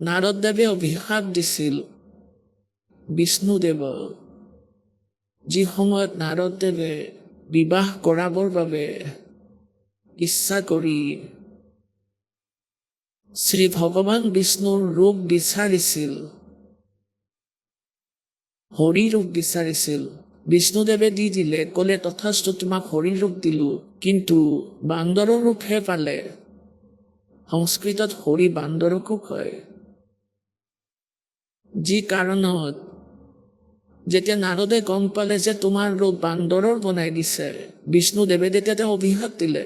নাৰদদেৱে অভিশাপ দিছিল বিষ্ণুদেৱক, যি সময়ত নাৰদদেৱে বিবাহ কৰাবৰ বাবে ইচ্ছা কৰি শ্ৰী ভগৱান বিষ্ণুৰ ৰূপ বিচাৰিছিল, হৰি ৰূপ বিচাৰিছিল। বিষ্ণুদেৱে দি দিলে, ক'লে তথাস্তু তোমাক হৰি ৰূপ দিলো, কিন্তু বান্দৰৰ ৰূপহে পালে। সংস্কৃতত হৰি বান্দৰকো কয়। যি কাৰণত যেতিয়া নাৰদে গম পালে যে তোমাৰ ৰূপ বান্দৰৰ বনাই দিছে, বিষ্ণুদেৱে তেতিয়া তেওঁ অভিশাপ দিলে।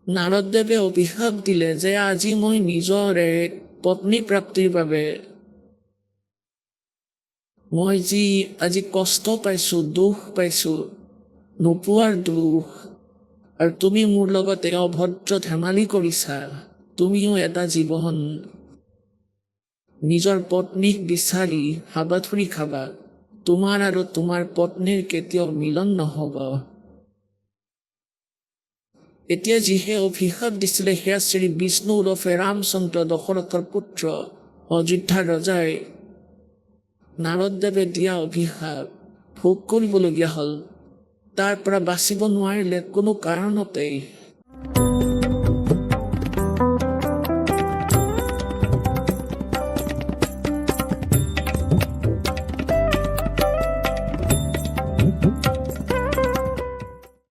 নাৰদদেৱে অভিশাপ দিলে যে আজি মই নিজৰ এক পত্নী প্ৰাপ্তিৰ বাবে মই যি আজি কষ্ট পাইছো, দুখ পাইছো, নোপোৱাৰ দুখ, আৰু তুমি মোৰ লগতে অভদ্ৰ ধেমালি কৰিছা। তুমিও এটা জীৱন নিজৰ পত্নীক বিচাৰি হাবাথুৰি খাবা, তোমাৰ আৰু তোমাৰ পত্নীৰ কেতিয়াও মিলন নহ'ব। এতিয়া যিহে অভিশাপ দিছিলে সেয়া শ্ৰী বিষ্ণু ওৰফে ৰামচন্দ্ৰ দশৰথৰ পুত্ৰ অযোধ্যাৰ ৰজাই নাৰদদেৱে দিয়া অভিশাপ ভোগ কৰিবলগীয়া হ'ল। তাৰ পৰা বাচিব নোৱাৰিলে কোনো কাৰণতেই।